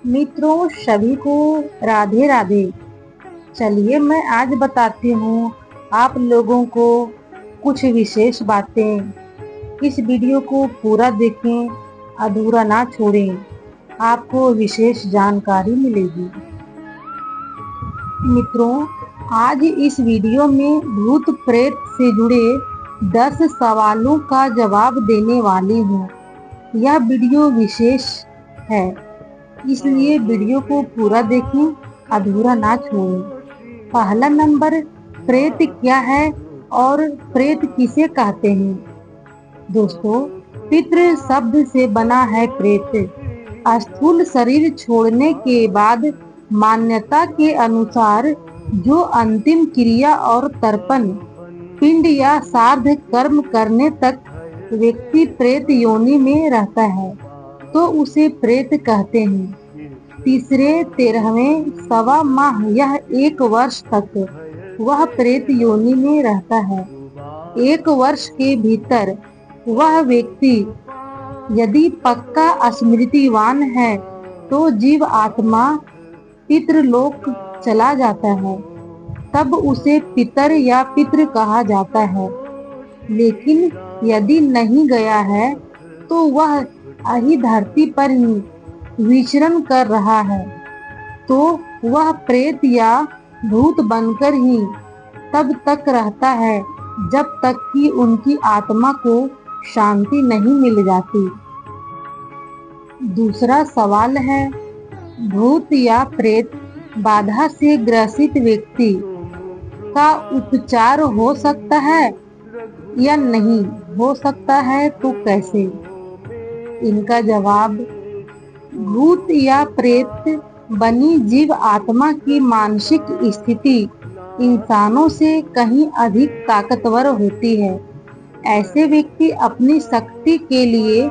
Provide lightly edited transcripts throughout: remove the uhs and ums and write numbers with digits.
मित्रों सभी को राधे राधे। चलिए मैं आज बताती हूँ आप लोगों को कुछ विशेष बातें। इस वीडियो को पूरा देखें, अधूरा ना छोड़ें, आपको विशेष जानकारी मिलेगी। मित्रों आज इस वीडियो में भूत प्रेत से जुड़े 10 सवालों का जवाब देने वाली हूँ। यह वीडियो विशेष है, इसलिए वीडियो को पूरा देखें, अधूरा ना छोड़ें। पहला नंबर, प्रेत क्या है और प्रेत किसे कहते हैं? दोस्तों, पितृ शब्द से बना है प्रेत। स्थूल शरीर छोड़ने के बाद मान्यता के अनुसार जो अंतिम क्रिया और तर्पण पिंड या श्राद्ध कर्म करने तक व्यक्ति प्रेत योनि में रहता है तो उसे प्रेत कहते हैं। तीसरे 13वें सवा माह यह 1 वर्ष तक वह प्रेत योनि में रहता है। 1 वर्ष के भीतर वह व्यक्ति यदि पक्का स्मृतिवान है तो जीव आत्मा पितृलोक चला जाता है, तब उसे पितर या पितृ कहा जाता है। लेकिन यदि नहीं गया है तो वह अही धरती पर ही विचरण कर रहा है, तो वह प्रेत या भूत बनकर ही तब तक रहता है जब तक कि उनकी आत्मा को शांति नहीं मिल जाती। दूसरा सवाल है, भूत या प्रेत बाधा से ग्रसित व्यक्ति का उपचार हो सकता है या नहीं हो सकता है, तो कैसे? इनका जवाब, भूत या प्रेत बनी जीव आत्मा की मानसिक स्थिति इंसानों से कहीं अधिक ताकतवर होती है। ऐसे व्यक्ति अपनी शक्ति के लिए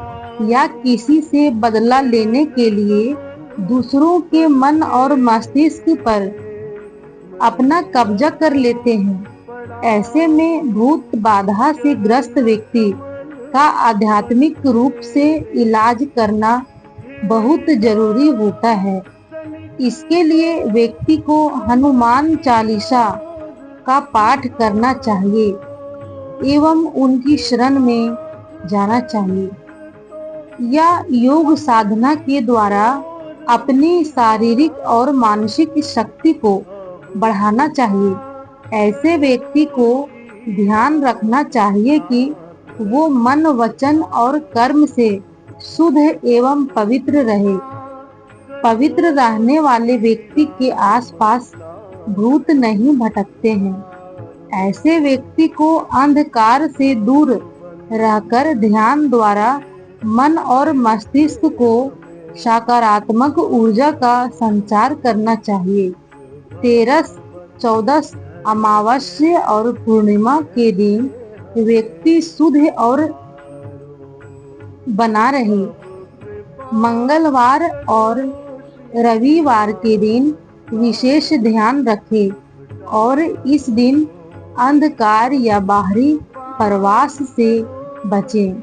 या किसी से बदला लेने के लिए दूसरों के मन और मस्तिष्क पर अपना कब्जा कर लेते हैं। ऐसे में भूत बाधा से ग्रस्त व्यक्ति का आध्यात्मिक रूप से इलाज करना बहुत जरूरी होता है। इसके लिए व्यक्ति को हनुमान चालीसा का पाठ करना चाहिए एवं उनकी शरण में जाना चाहिए या योग साधना के द्वारा अपनी शारीरिक और मानसिक शक्ति को बढ़ाना चाहिए। ऐसे व्यक्ति को ध्यान रखना चाहिए कि वो मन, वचन और कर्म से शुद्ध एवं पवित्र रहे। पवित्र रहने वाले व्यक्ति के आसपास भूत नहीं भटकते हैं। ऐसे व्यक्ति को अंधकार से दूर रहकर ध्यान द्वारा मन और मस्तिष्क को सकारात्मक ऊर्जा का संचार करना चाहिए। 13, 14 अमावस्या और पूर्णिमा के दिन व्यक्ति शुद्ध और बना रहे। मंगलवार और रविवार के दिन विशेष ध्यान रखें और इस दिन अंधकार या बाहरी प्रवास से बचें।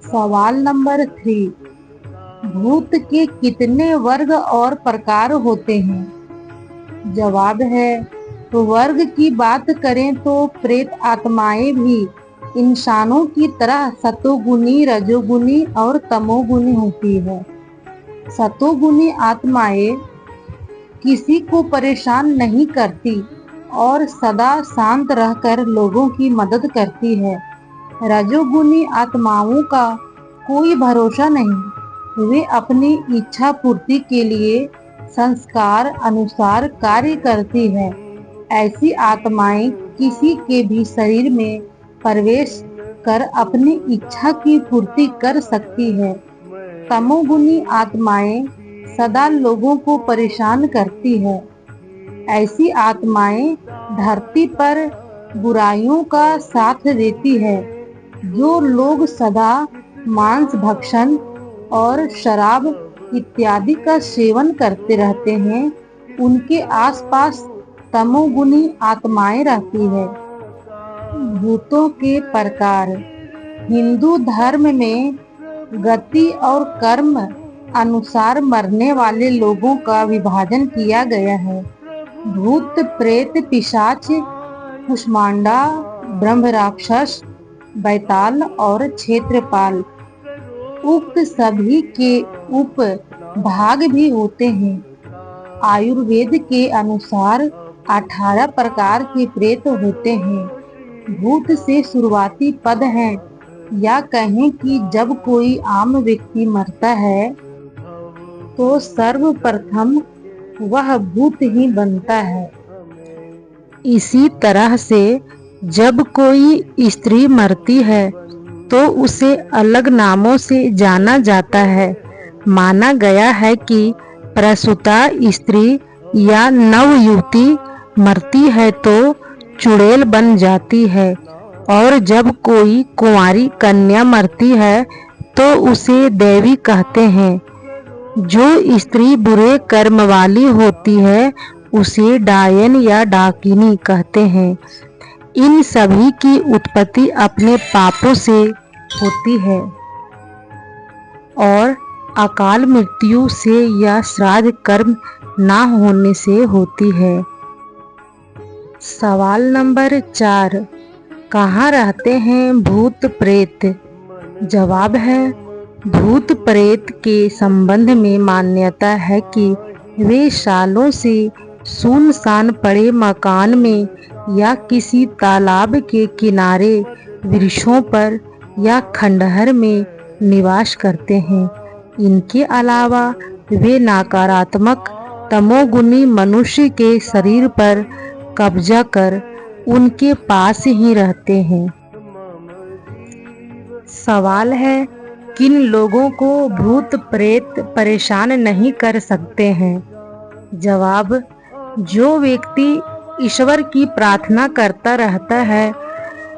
सवाल नंबर 3, भूत के कितने वर्ग और प्रकार होते हैं? जवाब है, वर्ग की बात करें तो प्रेत आत्माएं भी इंसानों की तरह सतोगुनी, रजोगुनी और तमोगुनी होती है। सतोगुनी आत्माएं किसी को परेशान नहीं करती और सदा शांत रहकर लोगों की मदद करती है। रजोगुनी आत्माओं का कोई भरोसा नहीं, वे अपनी इच्छा पूर्ति के लिए संस्कार अनुसार कार्य करती है। ऐसी आत्माएं किसी के भी शरीर में प्रवेश कर अपनी इच्छा की पूर्ति कर सकती है। तमोगुनी आत्माएं सदा लोगों को परेशान करती है। ऐसी आत्माएं धरती पर बुराइयों का साथ देती है। जो लोग सदा मांस भक्षण और शराब इत्यादि का सेवन करते रहते हैं, उनके आसपास तमोगुनी आत्माएं रहती है। भूतों के प्रकार। हिंदू धर्म में गति और कर्म अनुसार मरने वाले लोगों का विभाजन किया गया है। भूत, प्रेत, पिशाच, कुष्मांडा, ब्रह्म राक्षस, बैताल और क्षेत्रपाल, उक्त सभी के उप भाग भी होते हैं। आयुर्वेद के अनुसार 18 प्रकार के प्रेत होते हैं। भूत से शुरुआती पद है, या कहें कि जब कोई आम व्यक्ति मरता है तो सर्वप्रथम वह भूत ही बनता है। इसी तरह से जब कोई स्त्री मरती है तो उसे अलग नामों से जाना जाता है। माना गया है कि प्रसूता स्त्री या नवयुवती मरती है तो चुड़ैल बन जाती है, और जब कोई कुंवारी कन्या मरती है तो उसे देवी कहते हैं। जो स्त्री बुरे कर्म वाली होती है उसे डायन या डाकिनी कहते हैं। इन सभी की उत्पत्ति अपने पापों से होती है और अकाल मृत्यु से या श्राद्ध कर्म ना होने से होती है। सवाल नंबर 4, कहाँ रहते हैं भूत प्रेत? जवाब है, भूत प्रेत के संबंध में मान्यता है कि वे सालों से सुनसान पड़े मकान में या किसी तालाब के किनारे, वृक्षों पर या खंडहर में निवास करते हैं। इनके अलावा वे नकारात्मक तमोगुणी मनुष्य के शरीर पर कब्जा कर उनके पास ही रहते हैं। सवाल है, किन लोगों को भूत प्रेत परेशान नहीं कर सकते हैं? जवाब, जो व्यक्ति ईश्वर की प्रार्थना करता रहता है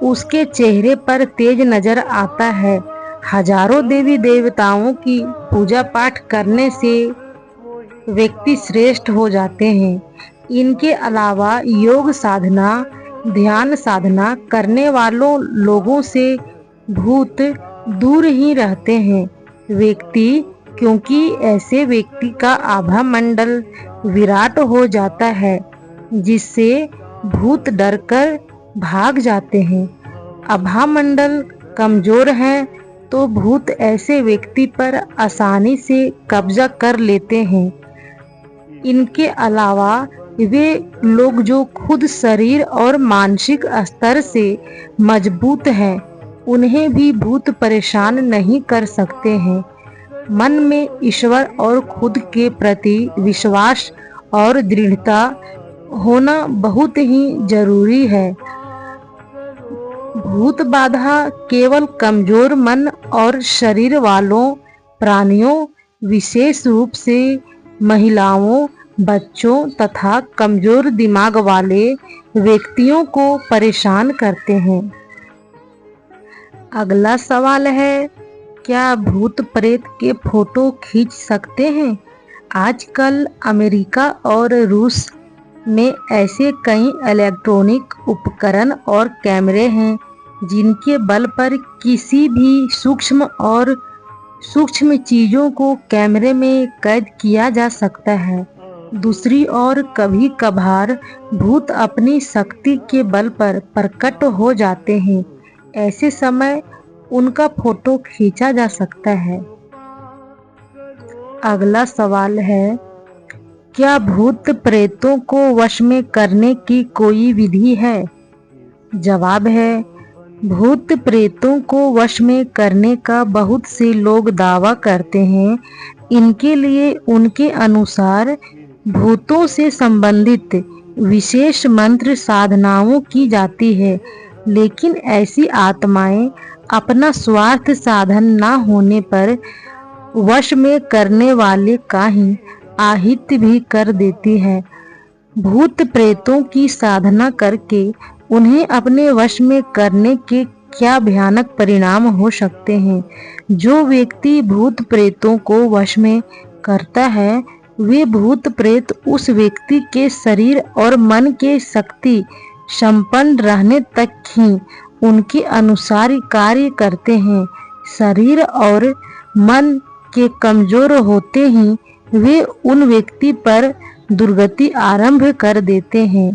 उसके चेहरे पर तेज नजर आता है। हजारों देवी देवताओं की पूजा पाठ करने से व्यक्ति श्रेष्ठ हो जाते हैं। इनके अलावा योग साधना, ध्यान साधना करने वालों लोगों से भूत दूर ही रहते हैं व्यक्ति, क्योंकि ऐसे व्यक्ति का आभा मंडल विराट हो जाता है जिससे भूत डरकर भाग जाते हैं। आभा मंडल कमजोर है तो भूत ऐसे व्यक्ति पर आसानी से कब्जा कर लेते हैं। इनके अलावा वे लोग जो खुद शरीर और मानसिक स्तर से मजबूत हैं उन्हें भी भूत परेशान नहीं कर सकते हैं। मन में ईश्वर और खुद के प्रति विश्वास और दृढ़ता होना बहुत ही जरूरी है। भूत बाधा केवल कमजोर मन और शरीर वालों प्राणियों, विशेष रूप से महिलाओं, बच्चों तथा कमजोर दिमाग वाले व्यक्तियों को परेशान करते हैं। अगला सवाल है, क्या भूत प्रेत के फोटो खींच सकते हैं? आजकल अमेरिका और रूस में ऐसे कई इलेक्ट्रॉनिक उपकरण और कैमरे हैं जिनके बल पर किसी भी सूक्ष्म चीजों को कैमरे में कैद किया जा सकता है। दूसरी ओर कभी कभार भूत अपनी शक्ति के बल पर प्रकट हो जाते हैं। ऐसे समय उनका फोटो खींचा जा सकता है। अगला सवाल है, क्या भूत प्रेतों को वश में करने की कोई विधि है? जवाब है, भूत प्रेतों को वश में करने का बहुत से लोग दावा करते हैं। इनके लिए उनके अनुसार भूतों से संबंधित विशेष मंत्र साधनाओं की जाती है, लेकिन ऐसी आत्माएं अपना स्वार्थ साधन ना होने पर वश में करने वाले का ही आहित भी कर देती है। भूत प्रेतों की साधना करके उन्हें अपने वश में करने के क्या भयानक परिणाम हो सकते हैं। जो व्यक्ति भूत प्रेतों को वश में करता है वे भूत प्रेत उस व्यक्ति के शरीर और मन के शक्ति संपन्न रहने तक ही उनके अनुसार कार्य करते हैं। शरीर और मन के कमजोर होते ही वे उन व्यक्ति पर दुर्गति आरंभ कर देते हैं